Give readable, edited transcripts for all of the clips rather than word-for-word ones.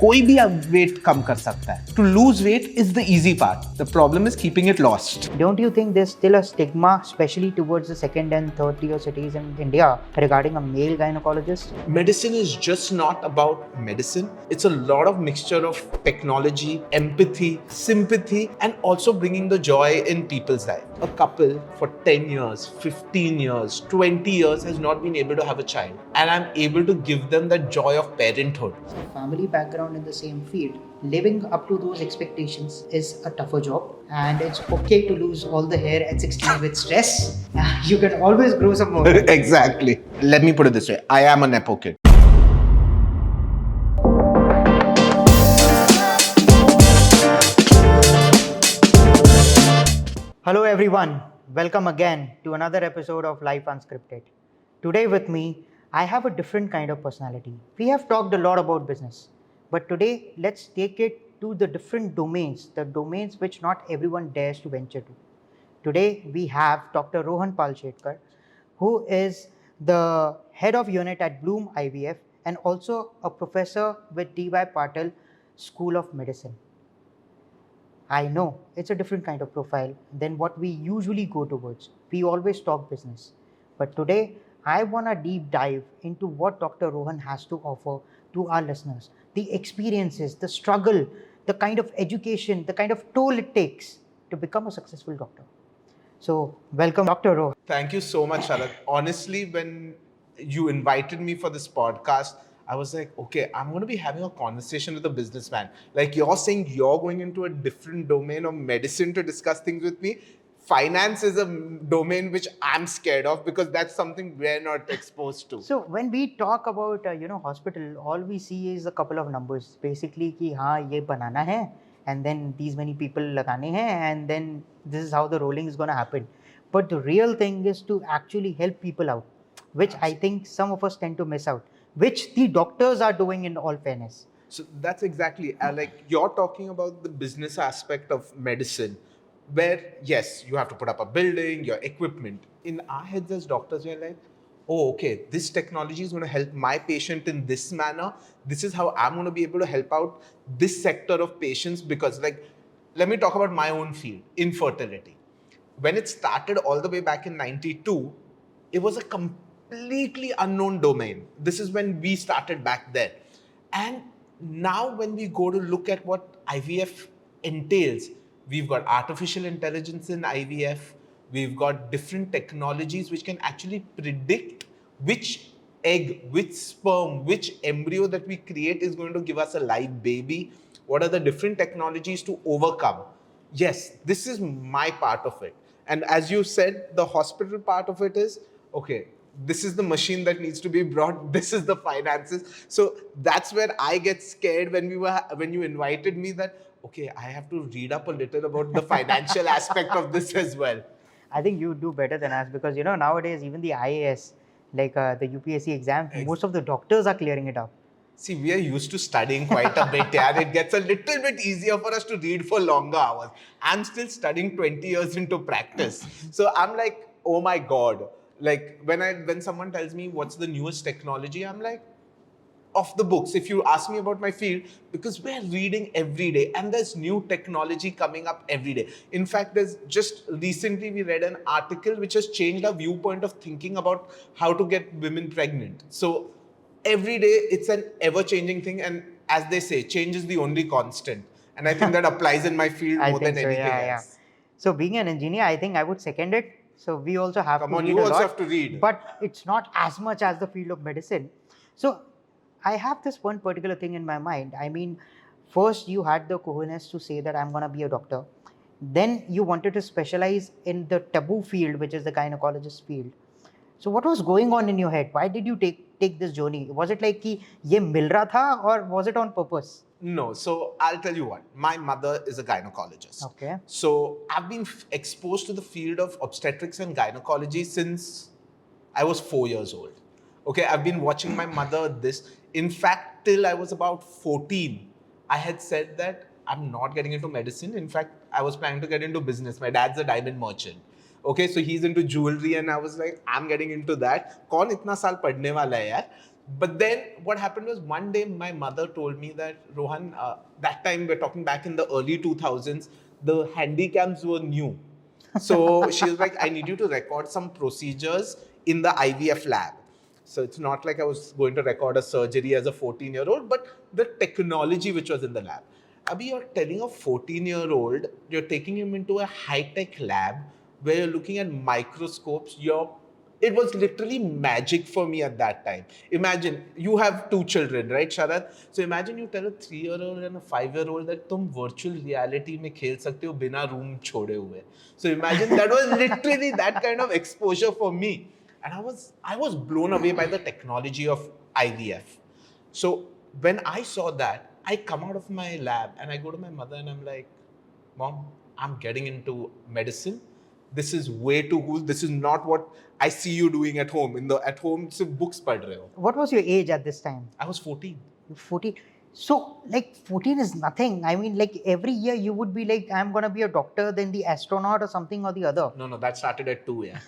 कोई भी weight कम कर सकता है. To lose weight is the easy part. The problem is keeping it lost. Don't you think there's still a stigma, especially towards the second and third tier cities in India, regarding a male gynecologist? Medicine is just not about medicine. It's a lot of mixture of technology, empathy, sympathy, and also bringing the joy in people's life. A couple for 10 years, 15 years, 20 years has not been able to have a child. And I'm able to give them the joy of parenthood. Family background in the same field, living up to those expectations is a tougher job. And it's okay to lose all the hair at 16 with stress. You can always grow some more. Exactly. Let me put it this way. I am a nepo kid. Hello everyone. Welcome again to another episode of Life Unscripted. Today with me, I have a different kind of personality. We have talked a lot about business, but today let's take it to the different domains, the domains which not everyone dares to venture to. Today we have Dr. Rohan Palshetkar, who is the head of unit at Bloom IVF and also a professor with DY Patil School of Medicine. I know it's a different kind of profile than what we usually go towards. We always talk business. But today, I want to deep dive into what Dr. Rohan has to offer to our listeners. The experiences, the struggle, the kind of education, the kind of toll it takes to become a successful doctor. So, welcome, Dr. Rohan. Thank you so much, Sharad. Honestly, when you invited me for this podcast, I was like, okay, I'm going to be having a conversation with a businessman. Like you're saying, you're going into a different domain of medicine to discuss things with me. Finance is a domain which I'm scared of because that's something we're not exposed to. So when we talk about hospital, all we see is a couple of numbers. Basically, कि हाँ ये बनाना है, and then these many people लगाने हैं, and then this is how the rolling is going to happen. But the real thing is to actually help people out, which I think some of us tend to miss out, which the doctors are doing in all fairness. So that's exactly like you're talking about the business aspect of medicine, where yes, you have to put up a building, your equipment. In our heads as doctors, we're like, oh, okay, this technology is going to help my patient in this manner. This is how I'm going to be able to help out this sector of patients because, like, let me talk about my own field, infertility. When it started all the way back in 92, it was a completely unknown domain. This is when we started back there. And now when we go to look at what IVF entails, we've got artificial intelligence in IVF, we've got different technologies which can actually predict which egg, which sperm, which embryo that we create is going to give us a live baby. What are the different technologies to overcome? Yes, this is my part of it. And as you said, the hospital part of it is, okay, this is the machine that needs to be brought, this is the finances. So that's where I get scared when you invited me that, okay, I have to read up a little about the financial aspect of this as well. I think you do better than us because nowadays even the IAS, like the UPSC exam, most of the doctors are clearing it up. See, we are used to studying quite a bit, and it gets a little bit easier for us to read for longer hours. I'm still studying 20 years into practice. So I'm like, oh my God. Like when someone tells me what's the newest technology, I'm like, off the books if you ask me about my field, because we're reading every day and there's new technology coming up every day. In fact, there's just recently we read an article which has changed our viewpoint of thinking about how to get women pregnant. So every day it's an ever-changing thing, and as they say, change is the only constant. And I think that applies in my field more than anything else. So being an engineer, I think I would second it. So we also have to read you a also lot, have to read. But it's not as much as the field of medicine. So I have this one particular thing in my mind. I mean, first you had the cojones to say that I'm going to be a doctor. Then you wanted to specialize in the taboo field, which is the gynecologist field. So what was going on in your head? Why did you take this journey? Was it like कि ये मिल रहा था, or was it on purpose? No, so I'll tell you what. My mother is a gynecologist. Okay. So I've been exposed to the field of obstetrics and gynecology since I was 4 years old. Okay, I've been watching my mother this. In fact, till I was about 14, I had said that I'm not getting into medicine. In fact, I was planning to get into business. My dad's a diamond merchant. Okay, so he's into jewelry and I was like, I'm getting into that. कौन इतना साल पढ़ने वाला है यार? But then what happened was one day my mother told me that, Rohan, that time we're talking back in the early 2000s, the handycams were new. So she was like, I need you to record some procedures in the IVF lab. So it's not like I was going to record a surgery as a 14-year-old, but the technology which was in the lab. Abhi, you're telling a 14-year-old, you're taking him into a high-tech lab where you're looking at microscopes, it was literally magic for me at that time. Imagine, you have two children, right, Sharad? So imagine you tell a 3-year-old and a 5-year-old that तुम virtual reality में खेल सकते हो बिना room छोड़े हुए. So imagine that was literally that kind of exposure for me. And I was blown away by the technology of IVF. So when I saw that, I come out of my lab and I go to my mother and I'm like, Mom, I'm getting into medicine. This is way too cool. This is not what I see you doing at home. At home, सिर्फ books पढ़ रहे हो. What was your age at this time? I was 14. 14. So, like, 14 is nothing. I mean, like, every year you would be like, I'm going to be a doctor, then the astronaut or something or the other. No, that started at 2, yeah.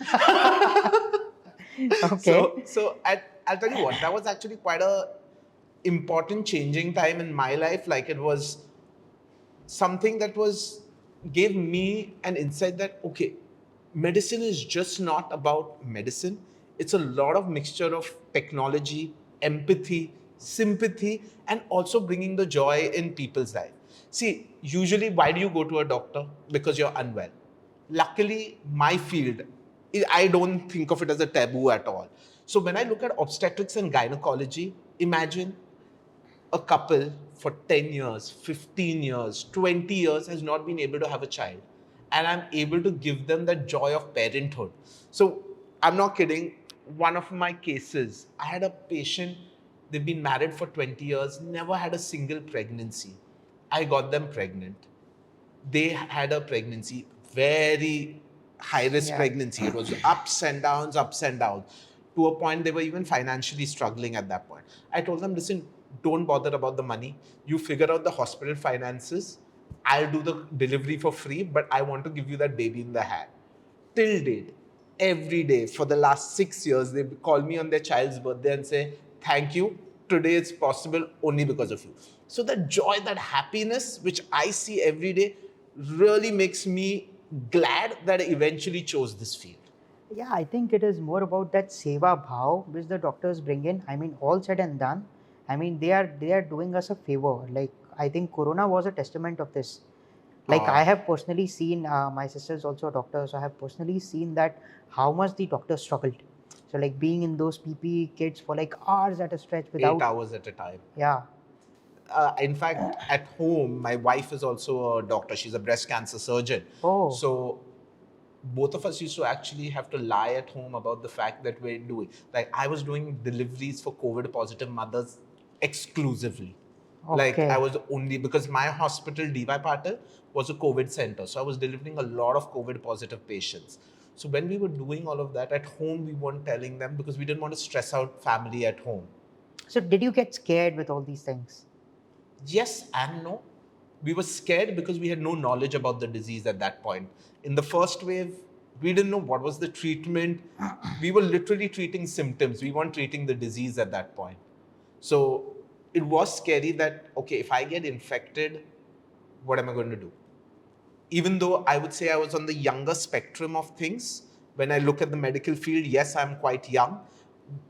Okay. I'll tell you what, that was actually quite a important changing time in my life. Like, it was something that gave me an insight that, okay, medicine is just not about medicine. It's a lot of mixture of technology, empathy, sympathy, and also bringing the joy in people's life. See, usually why do you go to a doctor? Because you're unwell. Luckily, my field, I don't think of it as a taboo at all. So when I look at obstetrics and gynecology, imagine a couple for 10 years, 15 years, 20 years has not been able to have a child. And I'm able to give them that joy of parenthood. So I'm not kidding. One of my cases, I had a patient, they've been married for 20 years, never had a single pregnancy. I got them pregnant. They had a pregnancy, very high risk pregnancy. It was ups and downs, to a point they were even financially struggling at that point. I told them, listen, don't bother about the money. You figure out the hospital finances. I'll do the delivery for free, but I want to give you that baby in the hand. Till date, every day for the last 6 years, they call me on their child's birthday and say, thank you. Today it's possible only because of you. So that joy, that happiness, which I see every day, really makes me glad that I eventually chose this field. Yeah, I think it is more about that seva bhav which the doctors bring in. I mean, all said and done, I mean, they are doing us a favor. Like, I think Corona was a testament of this. Like, I have personally seen, my sister is also a doctor, so I have personally seen that how much the doctors struggled. So, like, being in those PPE kits for like hours at a stretch without 8 hours at a time. Yeah. In fact, at home, my wife is also a doctor. She's a breast cancer surgeon. Oh. So both of us used to actually have to lie at home about the fact that we're doing, like, I was doing deliveries for COVID positive mothers exclusively. Like, Okay. I was only, because my hospital, DY Patil, was a COVID center. So I was delivering a lot of COVID positive patients. So when we were doing all of that at home, we weren't telling them because we didn't want to stress out family at home. So, did you get scared with all these things? Yes and no. We were scared because we had no knowledge about the disease at that point. In the first wave, we didn't know what was the treatment. We were literally treating symptoms. We weren't treating the disease at that point. So it was scary that, okay, if I get infected, what am I going to do? Even though I would say I was on the younger spectrum of things, when I look at the medical field, yes, I'm quite young.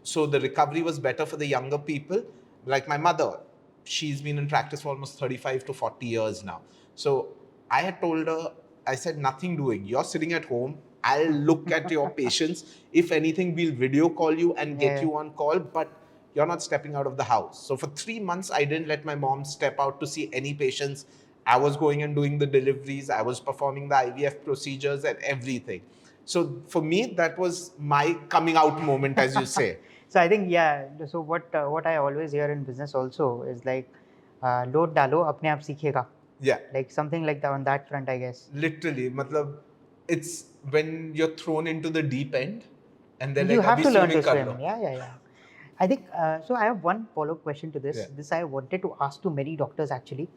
So the recovery was better for the younger people. Like my mother, she's been in practice for almost 35 to 40 years now. So I had told her, I said, nothing doing. You're sitting at home. I'll look at your patients. If anything, we'll video call you and get you on call, but you're not stepping out of the house. So for 3 months, I didn't let my mom step out to see any patients. I was going and doing the deliveries. I was performing the IVF procedures and everything. So for me, that was my coming out moment, as you say. So I think, yeah. So what I always hear in business also is like, load डालो अपने आप सीखेगा. Yeah. Like something like that on that front, I guess. Literally, matlab, it's when you're thrown into the deep end, and then You like, have "Abhi to learn to swimming kar swim. lo." Yeah. I think so. I have one follow-up question to this. Yeah. This I wanted to ask to many doctors actually.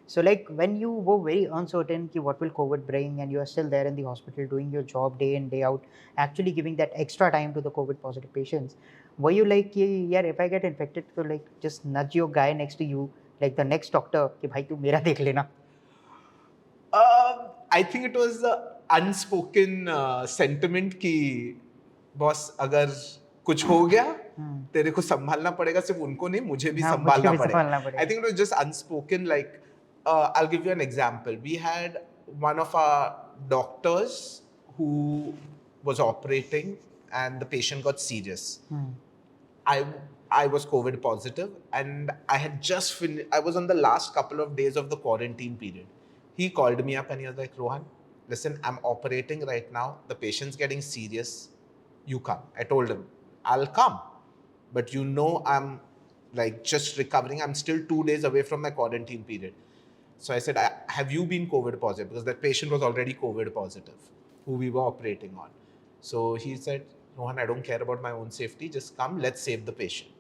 So, like, when you were very uncertain ki what will COVID bring, and you are still there in the hospital doing your job day in day out, actually giving that extra time to the COVID positive patients, Were you like, yeah, if I get infected, so like just nudge your guy next to you, like the next doctor, कि भाई तू मेरा देख लेना. I think it was the unspoken sentiment कि boss अगर कुछ हो गया तेरे को संभालना पड़ेगा सिर्फ उनको नहीं मुझे भी हाँ, मुझे संभालना भी संभालना पड़ेगा. पड़ेगा. I think it was just unspoken. Like I'll give you an example. We had one of our doctors who was operating and the patient got serious. I was COVID positive and I had just finished. I was on the last couple of days of the quarantine period. He called me up and he was like, Rohan, listen, I'm operating right now. The patient's getting serious. You come. I told him, I'll come. But you know, I'm like just recovering. I'm still 2 days away from my quarantine period. So I said, have you been COVID positive? Because that patient was already COVID positive, who we were operating on. So he said, Rohan, I don't care about my own safety. Just come, let's save the patient.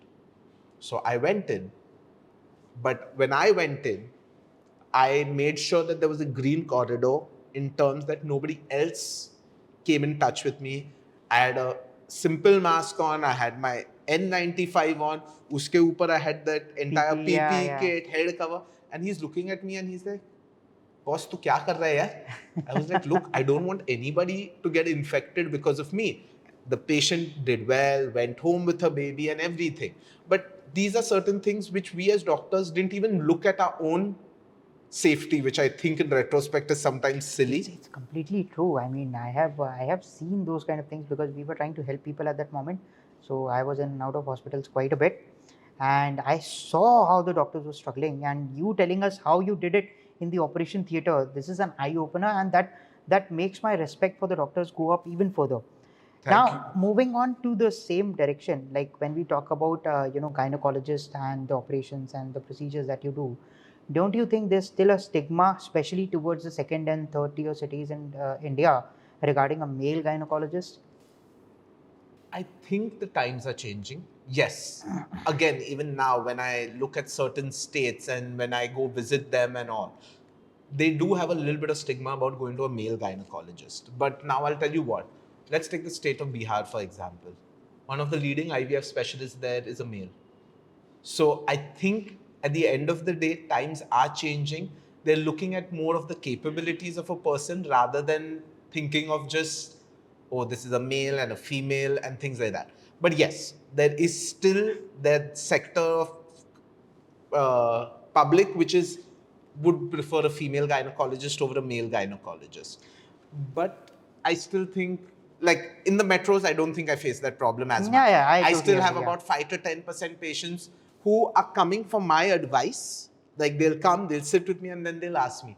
So I went in. But when I went in, I made sure that there was a green corridor in terms that nobody else came in touch with me. I had a simple mask on. I had my N95 on. Uske upar I had that entire PPE, PPE yeah. kit, head cover. And he's looking at me and he's like, boss, tu kya kar raha hai yaar? I was like, look, I don't want anybody to get infected because of me. The patient did well, went home with her baby and everything. But these are certain things which we as doctors didn't even look at our own safety, which I think in retrospect is sometimes silly. It's completely true. I mean, I have seen those kind of things because we were trying to help people at that moment. So I was in and out of hospitals quite a bit, and I saw how the doctors were struggling. And you telling us how you did it in the operation theater, this is an eye opener, and that makes my respect for the doctors go up even further. Now, moving on to the same direction, like when we talk about gynecologists and the operations and the procedures that you do, don't you think there's still a stigma, especially towards the second and third tier cities in India, regarding a male gynecologist? I think the times are changing. Yes. Again, even now, when I look at certain states and when I go visit them and all, they do have a little bit of stigma about going to a male gynecologist. But now I'll tell you what. Let's take the state of Bihar, for example. One of the leading IVF specialists there is a male. So I think at the end of the day, times are changing. They're looking at more of the capabilities of a person rather than thinking of just, oh, this is a male and a female and things like that. But yes, there is still that sector of public which is would prefer a female gynecologist over a male gynecologist. But I still think, like in the metros, I don't think I face that problem as much. I totally still have agree, yeah. about 5 to 10% patients who are coming for my advice. Like they'll come, they'll sit with me, and then they'll ask me,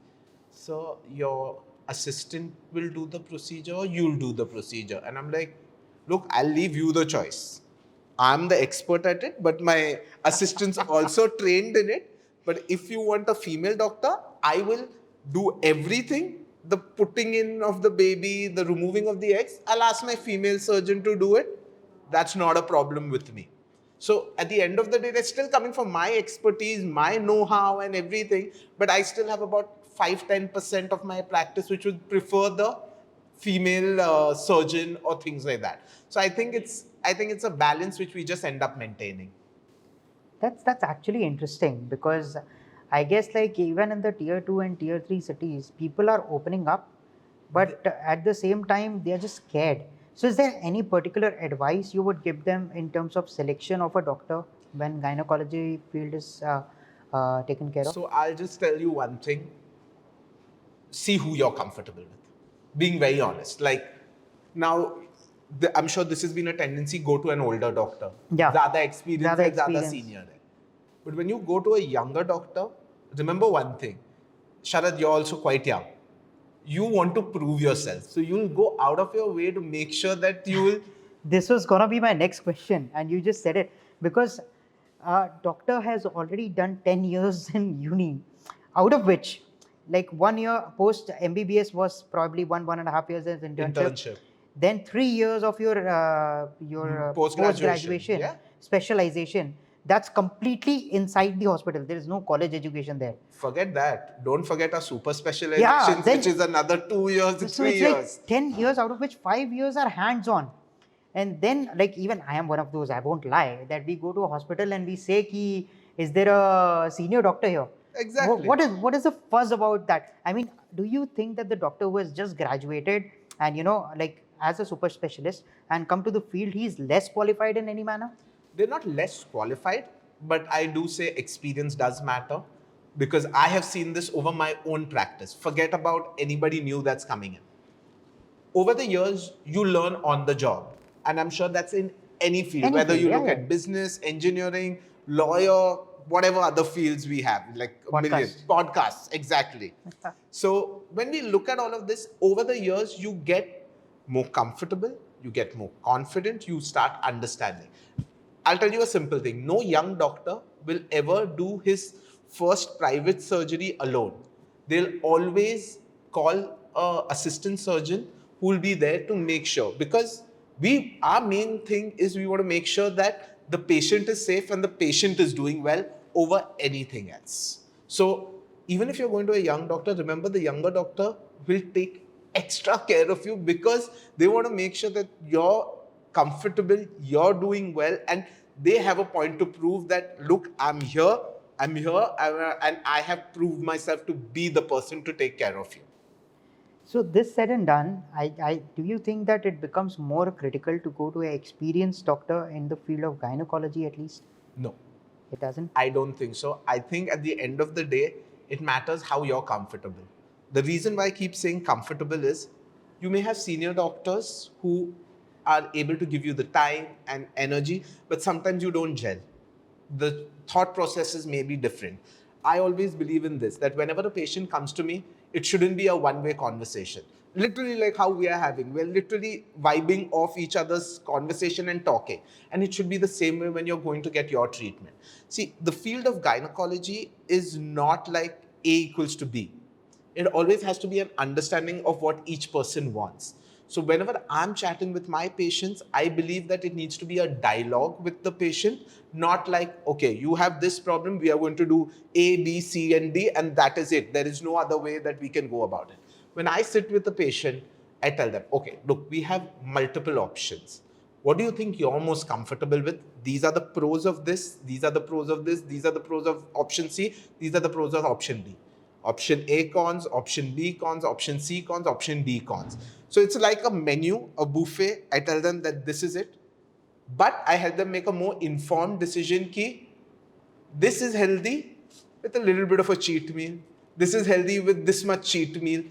so your assistant will do the procedure or you'll do the procedure? And I'm like, look, I'll leave you the choice. I'm the expert at it, but my assistant's also trained in it. But if you want a female doctor, I will do everything. The putting in of the baby, the removing of the eggs, I'll ask my female surgeon to do it. That's not a problem with me. So at the end of the day, they're still coming from my expertise, my know-how and everything. But I still have about 5-10% of my practice which would prefer the female surgeon or things like that. So I think it's a balance which we just end up maintaining. That's actually interesting because I guess like even in the tier 2 and tier 3 cities, people are opening up, but at the same time they are just scared. So is there any particular advice you would give them in terms of selection of a doctor when gynecology field is taken care of? So I'll just tell you one thing. See who you're comfortable with. Being very honest. Like now, I'm sure this has been a tendency, go to an older doctor. Yeah. Zyada experience hai, zyada experience. senior hai. But when you go to a younger doctor, remember one thing. Sharad, you're also quite young. You want to prove yourself. So you'll go out of your way to make sure that you will. This was gonna be my next question, and you just said it because doctor has already done 10 years in uni, out of which like 1 year post MBBS was probably 1.5 years as internship. Then 3 years of your post-graduation Yeah. specialization. That's completely inside the hospital. There is no college education there. Forget that. Don't forget our super specializations, then- which is another 2 years, So 3 it's years. like 10 years, out of which 5 years are hands-on. And then, like, even I am one of those, I won't lie, that we go to a hospital and we say, ki, is there a senior doctor here? Exactly. What is the fuss about that? I mean, do you think that the doctor who has just graduated and, like, as a super specialist and come to the field, he's less qualified in any manner? They're not less qualified, but I do say experience does matter because I have seen this over my own practice. Forget about anybody new that's coming in. Over the years, you learn on the job. And I'm sure that's in any field, Any whether field, you yeah, look yeah. at business, engineering, lawyer, whatever other fields we have, like a million. Podcast. Podcasts, exactly. So when we look at all of this, over the years, you get more comfortable, you get more confident, you start understanding. I'll tell you a simple thing. No young doctor will ever do his first private surgery alone. They'll always call a assistant surgeon who will be there to make sure, because our main thing is we want to make sure that the patient is safe and the patient is doing well over anything else. So even if you're going to a young doctor, remember the younger doctor will take extra care of you because they want to make sure that you're comfortable, you're doing well, and they have a point to prove that, look, I'm here, and I have proved myself to be the person to take care of you. So this said and done, do you think that it becomes more critical to go to an experienced doctor in the field of gynecology at least? No, It doesn't? I don't think so. I think at the end of the day, it matters how you're comfortable. The reason why I keep saying comfortable is you may have senior doctors who are able to give you the time and energy, but sometimes you don't gel. The thought processes may be different. I always believe in this, that whenever a patient comes to me, it shouldn't be a one-way conversation. Literally like how we are having. We're literally vibing off each other's conversation and talking. And it should be the same way when you're going to get your treatment. See, the field of gynecology is not like A equals to B. It always has to be an understanding of what each person wants. So whenever I'm chatting with my patients, I believe that it needs to be a dialogue with the patient, not like, okay, you have this problem, we are going to do A, B, C, and D, and that is it. There is no other way that we can go about it. When I sit with the patient, I tell them, okay, look, we have multiple options. What do you think you're most comfortable with? These are the pros of this, these are the pros of this, these are the pros of option C, these are the pros of option D. Option A cons, option B cons, option C cons, option D cons. So it's like a menu, a buffet. I tell them that this is it. But I help them make a more informed decision ki this is healthy with a little bit of a cheat meal. This is healthy with this much cheat meal,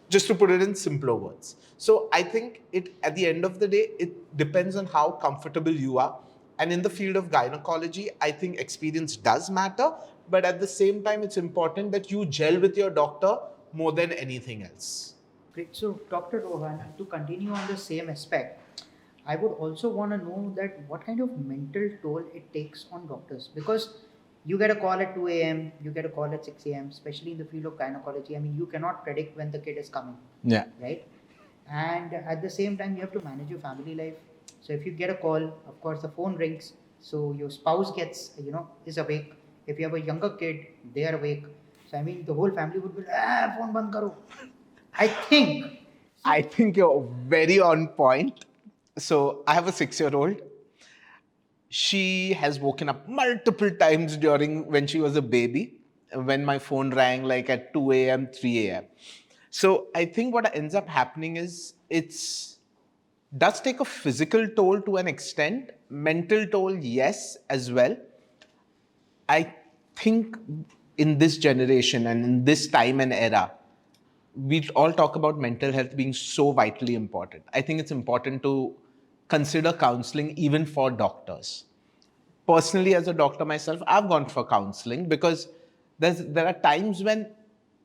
just to put it in simpler words. So I think it at the end of the day, it depends on how comfortable you are. And in the field of gynecology, I think experience does matter, but at the same time, it's important that you gel with your doctor more than anything else. Great. So, Dr. Rohan, to continue on the same aspect, I would also want to know that what kind of mental toll it takes on doctors, because you get a call at 2 a.m., you get a call at 6 a.m., especially in the field of gynecology. I mean, you cannot predict when the kid is coming, Yeah. right? And at the same time, you have to manage your family life. So if you get a call, of course, the phone rings. So your spouse gets, is awake. If you have a younger kid, they are awake. So I mean, the whole family would be like, phone band karo. I think you're very on point. So I have a 6-year-old. She has woken up multiple times during when she was a baby, when my phone rang like at 2 a.m., 3 a.m. So I think what ends up happening is it's does take a physical toll to an extent, mental toll, yes, as well. I think in this generation and in this time and era, we all talk about mental health being so vitally important. I think it's important to consider counseling even for doctors. Personally, as a doctor myself, I've gone for counseling because there are times when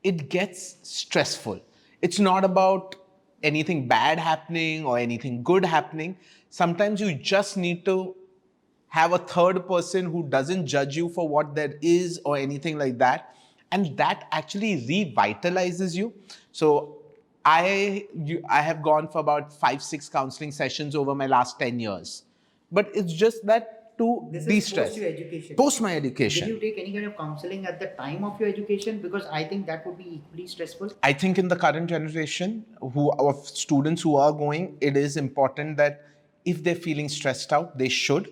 it gets stressful. It's not about anything bad happening or anything good happening. Sometimes you just need to have a third person who doesn't judge you for what there is or anything like that, and that actually revitalizes you. So I have gone for about 5-6 counseling sessions over my last 10 years, but it's just that to This is de-stress. post your education. Post my education. Did you take any kind of counseling at the time of your education? Because I think that would be equally stressful. I think in the current generation of students who are going, it is important that if they're feeling stressed out, they should,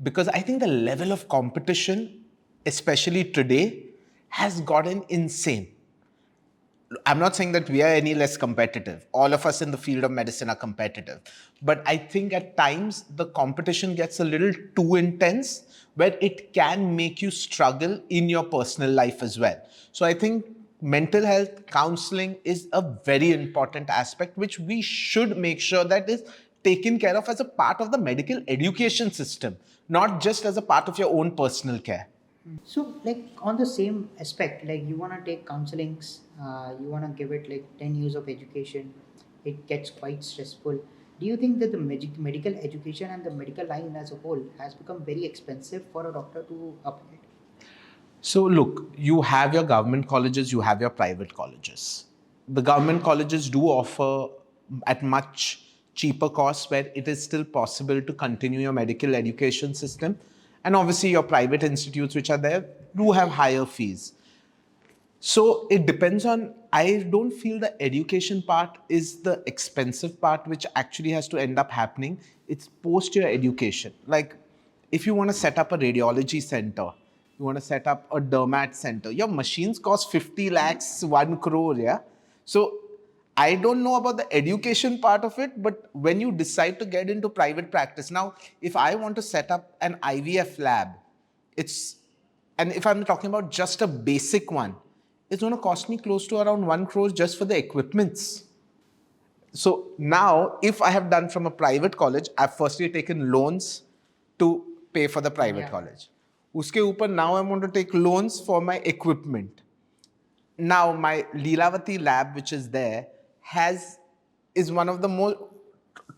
because I think the level of competition, especially today, has gotten insane. I'm not saying that we are any less competitive. All of us in the field of medicine are competitive. But I think at times the competition gets a little too intense where it can make you struggle in your personal life as well. So I think mental health counseling is a very important aspect which we should make sure that is taken care of as a part of the medical education system, not just as a part of your own personal care. So, like on the same aspect, like you want to take counselings, you want to give it like 10 years of education, it gets quite stressful. Do you think that the medical education and the medical line as a whole has become very expensive for a doctor to upgrade? So look, you have your government colleges, you have your private colleges. The government colleges do offer at much cheaper costs where it is still possible to continue your medical education system. And obviously your private institutes which are there do have higher fees. So it depends on, I don't feel the education part is the expensive part which actually has to end up happening. It's post your education. Like if you want to set up a radiology center, you want to set up a dermat center, your machines cost 50 lakhs, 1 crore, yeah? So I don't know about the education part of it, but when you decide to get into private practice, now if I want to set up an IVF lab, it's, and if I'm talking about just a basic one, it's going to cost me close to around 1 crore just for the equipments. So now, if I have done from a private college, I've firstly taken loans to pay for the private college. Uske upar now I want to take loans for my equipment. Now my Leelavati lab, which is there, is one of the more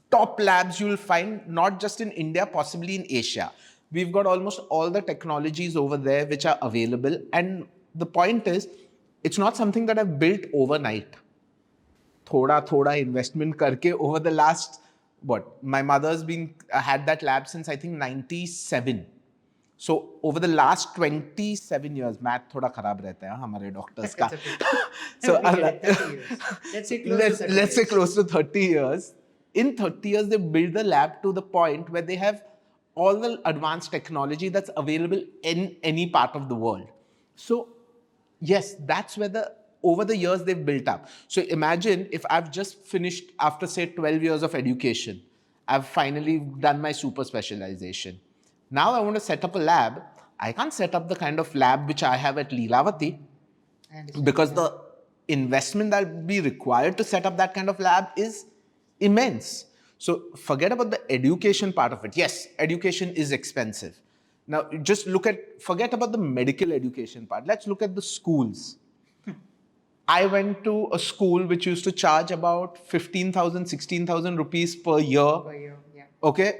top labs you will find not just in India, possibly in Asia. We've got almost all the technologies over there which are available. And the point is, it's not something that I've built overnight. Thoda investment karke over the last, my mother's had that lab since I think 97. So over the last 27 years, math thoda kharab rehta hai hamare doctors ka. So let's say close to 30 years. In 30 years, they built the lab to the point where they have all the advanced technology that's available in any part of the world. So yes, that's where over the years they've built up. So imagine if I've just finished after say 12 years of education, I've finally done my super specialization. Now I want to set up a lab. I can't set up the kind of lab which I have at Leelavati because the investment that will be required to set up that kind of lab is immense. So forget about the education part of it. Yes, education is expensive. Now just forget about the medical education part. Let's look at the schools. I went to a school which used to charge about 15,000, 16,000 rupees per year. Okay.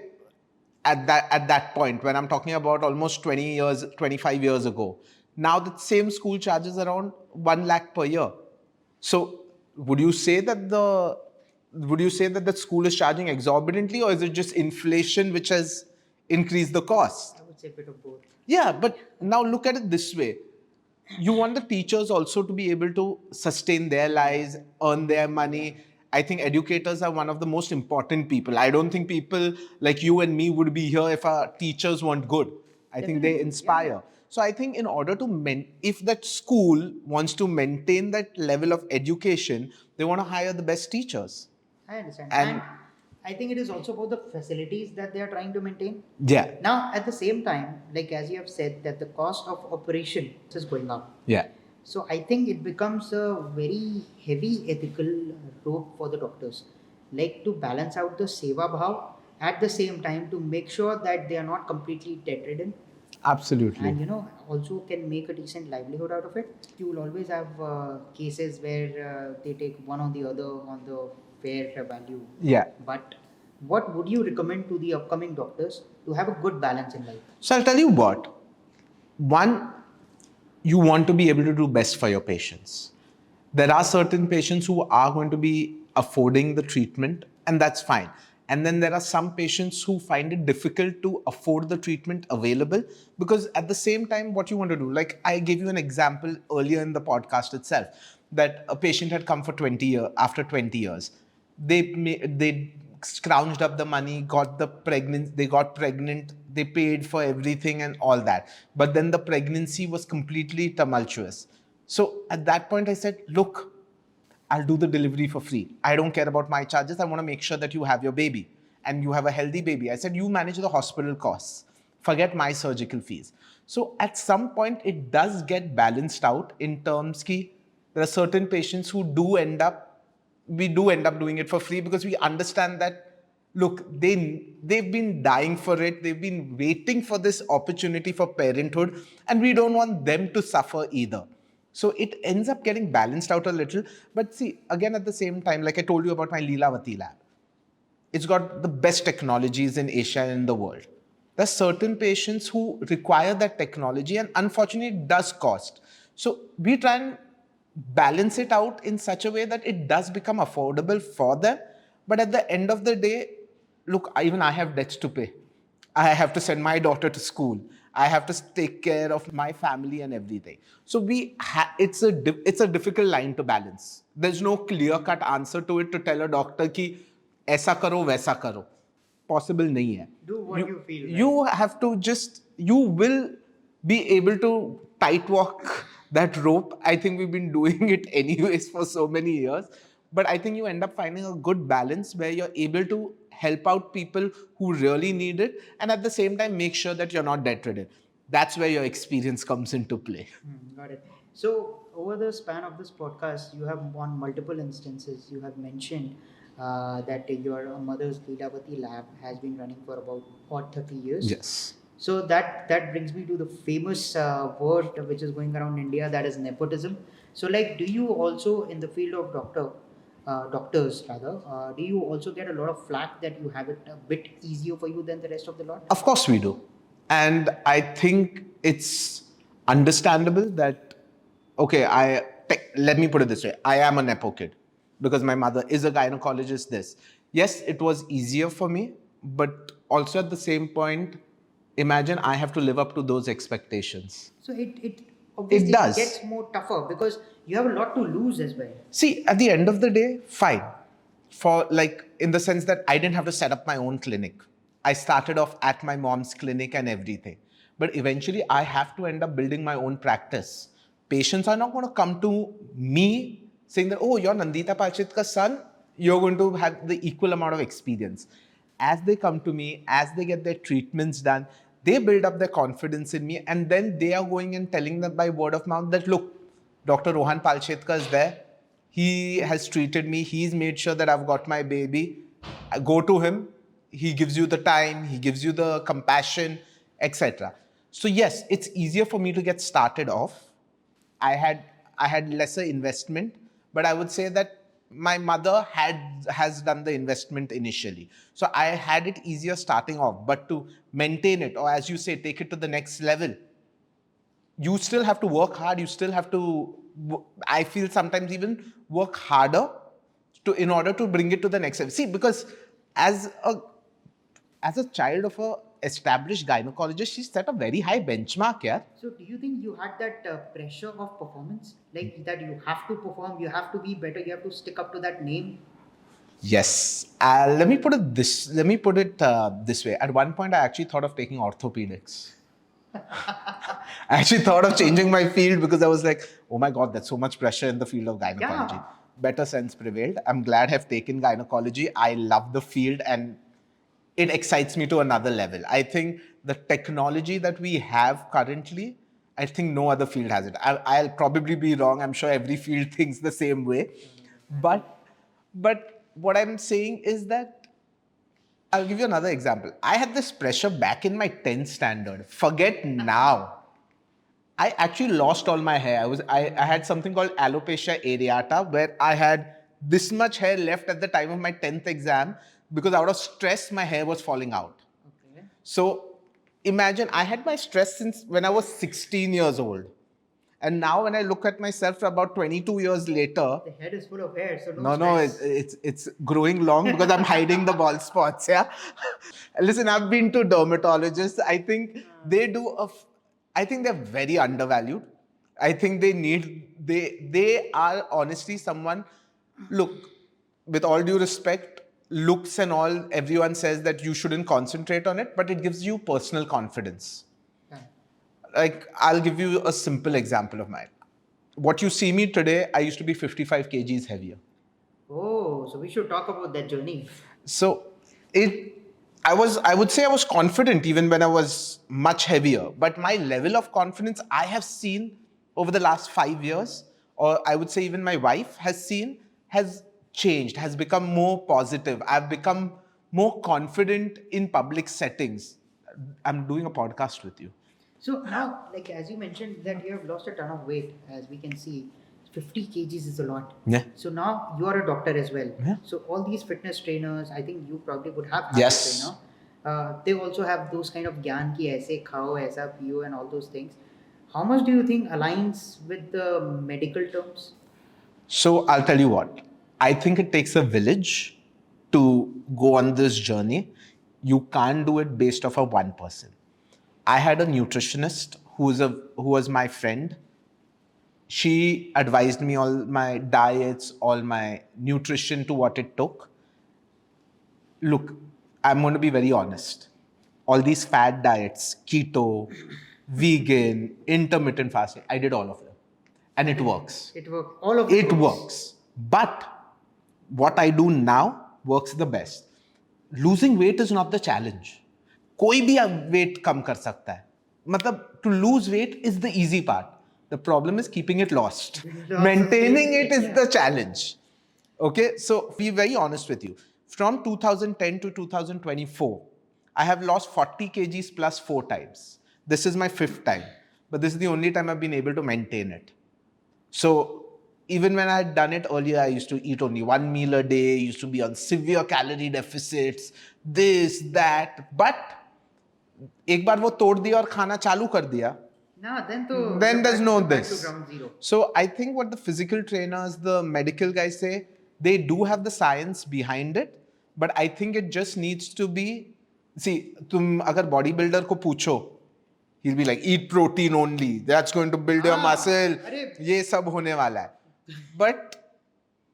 At that point, when I'm talking about almost 20 years, 25 years ago. Now the same school charges around 1 lakh per year. So would you say that the school is charging exorbitantly, or is it just inflation which has increased the cost? I would say a bit of both. Yeah, but now look at it this way. You want the teachers also to be able to sustain their lives, earn their money. I think educators are one of the most important people. I don't think people like you and me would be here if our teachers weren't good. I think they inspire. Yeah. So I think in order to, if that school wants to maintain that level of education, they want to hire the best teachers. I understand. And I think it is also about the facilities that they are trying to maintain. Yeah. Now, at the same time, like as you have said, that the cost of operation is going up. Yeah. So I think it becomes a very heavy ethical rope for the doctors, like to balance out the seva bhav at the same time to make sure that they are not completely debt ridden. Absolutely. And also can make a decent livelihood out of it. You will always have cases where they take one or the other on the fair value. Yeah. But what would you recommend to the upcoming doctors to have a good balance in life? So I'll tell you what. One, you want to be able to do best for your patients. There are certain patients who are going to be affording the treatment, and that's fine. And then there are some patients who find it difficult to afford the treatment available because at the same time, what you want to do, like I gave you an example earlier in the podcast itself, that a patient had come for 20 years, after 20 years. They scrounged up the money, they got pregnant, they paid for everything and all that. But then the pregnancy was completely tumultuous. So at that point I said, look, I'll do the delivery for free. I don't care about my charges. I want to make sure that you have your baby and you have a healthy baby. I said, you manage the hospital costs. Forget my surgical fees. So at some point, it does get balanced out in terms ki there are certain patients who we do end up doing it for free because we understand that, look, they've been dying for it. They've been waiting for this opportunity for parenthood, and we don't want them to suffer either. So it ends up getting balanced out a little. But see, again, at the same time, like I told you about my Leelavati lab, it's got the best technologies in Asia and in the world. There are certain patients who require that technology, and unfortunately, it does cost. So we try and balance it out in such a way that it does become affordable for them. But at the end of the day, look, even I have debts to pay. I have to send my daughter to school. I have to take care of my family and everything. So it's a difficult line to balance. There's no clear-cut answer to it to tell a doctor कि ऐसा करो वैसा करो. Possible नहीं है. Do what you feel. You have to you will be able to tight walk that rope. I think we've been doing it anyways for so many years. But I think you end up finding a good balance where you're able to help out people who really need it and at the same time make sure that you're not debt-ridden. That's where your experience comes into play. Got it. So, over the span of this podcast, you have on multiple instances, you have mentioned that your mother's Leelavati lab has been running for about 30 years. Yes. So that brings me to the famous word which is going around India, that is nepotism. So, like, do you also in the field of doctors rather, do you also get a lot of flack that you have it a bit easier for you than the rest of the lot? Of course we do. And I think it's understandable that, okay, let me put it this way. I am a Nepo kid because my mother is a gynecologist. Yes, it was easier for me, but also at the same point, imagine I have to live up to those expectations. So it obviously does. Gets more tougher because you have a lot to lose as well. See, at the end of the day, fine. In the sense that I didn't have to set up my own clinic. I started off at my mom's clinic and everything. But eventually, I have to end up building my own practice. Patients are not going to come to me saying that, oh, you're Nandita Palshetkar's son, you're going to have the equal amount of experience. As they come to me, as they get their treatments done, they build up their confidence in me, and then they are going and telling them by word of mouth that, look, Dr. Rohan Palshetkar is there. He has treated me. He's made sure that I've got my baby. Go to him. He gives you the time. He gives you the compassion, etc. So yes, it's easier for me to get started off. I had lesser investment, but I would say that my mother has done the investment initially. So I had it easier starting off, but to maintain it, or as you say, take it to the next level, you still have to work hard. You still have to, I feel sometimes even work harder in order to bring it to the next level. See, because as a child of a established gynecologist, she set a very high benchmark, yeah. So do you think you had that pressure of performance, like that you have to perform, you have to be better, you have to stick up to that name? Yes. Let me put it this way. At one point, I actually thought of taking orthopedics. I actually thought of changing my field because I was like, oh my God, there's so much pressure in the field of gynecology. Yeah. Better sense prevailed. I'm glad I've taken gynecology. I love the field and it excites me to another level. I think the technology that we have currently, I think no other field has it. I'll probably be wrong. I'm sure every field thinks the same way. But what I'm saying is that, I'll give you another example. I had this pressure back in my 10th standard. Forget now. I actually lost all my hair. I had something called alopecia areata, where I had this much hair left at the time of my 10th exam because out of stress, my hair was falling out. Okay. So imagine I had my stress since when I was 16 years old. And now when I look at myself about 22 years later, the head is full of hair, so no, it's growing long because I'm hiding the bald spots. Yeah. Listen, I've been to dermatologists. I think I think they're very undervalued. I think they are honestly someone. Look, with all due respect, looks and all, everyone says that you shouldn't concentrate on it, but it gives you personal confidence. Yeah. Like, I'll give you a simple example of mine. What you see me today, I used to be 55 kgs heavier. Oh, so we should talk about that journey. So I would say I was confident even when I was much heavier, but my level of confidence I have seen over the last 5 years, or I would say even my wife has seen, has changed, has become more positive. I've become more confident in public settings. I'm doing a podcast with you. So now, like as you mentioned that you have lost a ton of weight, as we can see, 50 kgs is a lot. Yeah. So now you are a doctor as well. Yeah. So all these fitness trainers, I think you probably would have had Yes. a trainer. They also have those kind of gyan ki aise khao, aisa piyo and all those things. How much do you think aligns with the medical terms? So I'll tell you what, I think it takes a village to go on this journey. You can't do it based off of one person. I had a nutritionist who was my friend. She advised me all my diets, all my nutrition to what it took. Look, I'm going to be very honest. All these fad diets, keto, vegan, intermittent fasting, I did all of them. And it works. It works. All of It those. works. But what I do now works the best. Losing weight is not the challenge. कोई भी weight कम कर सकता है. मतलब to lose weight is the easy part. The problem is keeping it lost. Maintaining it is the challenge. Okay, so be very honest with you. From 2010 to 2024, I have lost 40 kgs plus 4 times. This is my 5th time, but this is the only time I've been able to maintain it. So even when I had done it earlier, I used to eat only one meal a day, used to be on severe calorie deficits, this, that. But एक बार वो तोड़ दिया और खाना चालू कर दिया, then there's no this. So I think what the physical trainers, the medical guys say, they do have the science behind it, but I think it just needs to be, see, तुम अगर bodybuilder को पूछो, he'll be like, eat protein only, that's going to build your muscle, ये सब होने वाला है. But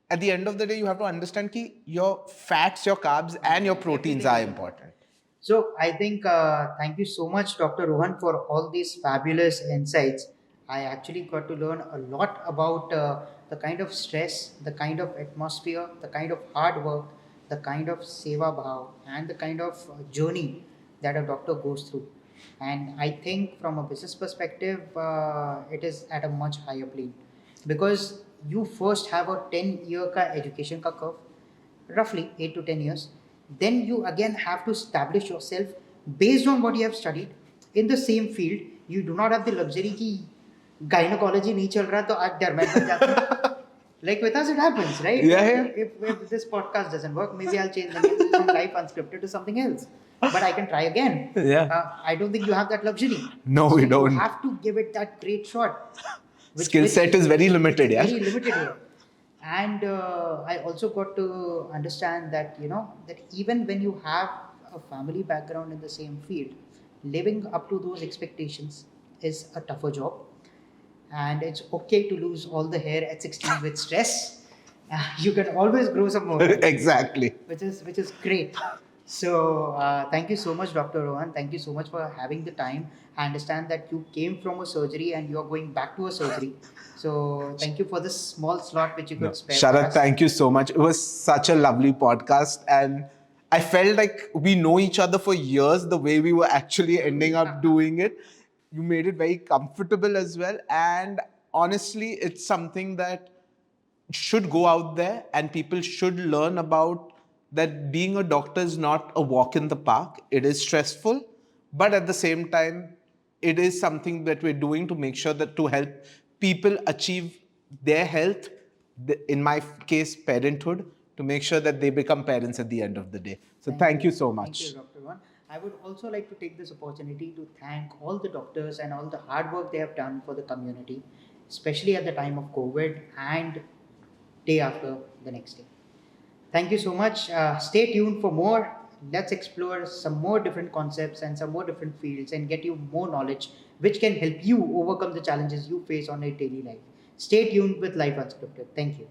at the end of the day, you have to understand कि your fats, your carbs and your proteins are important. So I think thank you so much, Dr. Rohan, for all these fabulous insights. I actually got to learn a lot about the kind of stress, the kind of atmosphere, the kind of hard work, the kind of seva bhav, and the kind of journey that a doctor goes through. And I think from a business perspective, it is at a much higher plane because you first have a 10-year ka education ka curve, roughly 8 to 10 years. Then you again have to establish yourself based on what you have studied in the same field. You do not have the luxury ki gynecology nahi chal raha to aaj dermat ban jata. Like with us it happens, right? Yeah. If this podcast doesn't work, maybe I'll change the name from Life Unscripted to something else. But I can try again. Yeah. I don't think you have that luxury. No, we don't. You have to give it that great shot. Skill set is very limited, yeah. Very limited here. And I also got to understand that that even when you have a family background in the same field, living up to those expectations is a tougher job. And it's okay to lose all the hair at 16 with stress. You can always grow some more. Exactly. Which is great. So thank you so much, Dr. Rohan. Thank you so much for having the time. I understand that you came from a surgery and you are going back to a surgery. So thank you for this small slot which you could spare. Sharad, thank you so much. It was such a lovely podcast, and I felt like we know each other for years. The way we were actually ending up doing it, you made it very comfortable as well. And honestly, it's something that should go out there, and people should learn about that being a doctor is not a walk in the park. It is stressful, but at the same time, it is something that we're doing to make sure that to help people achieve their health, in my case, parenthood, to make sure that they become parents at the end of the day. So thank you so much. Thank you, Dr. Rohan. I would also like to take this opportunity to thank all the doctors and all the hard work they have done for the community, especially at the time of COVID and day after the next day. Thank you so much. Stay tuned for more. Let's explore some more different concepts and some more different fields and get you more knowledge which can help you overcome the challenges you face on a daily life. Stay tuned with Life Unscripted. Thank you.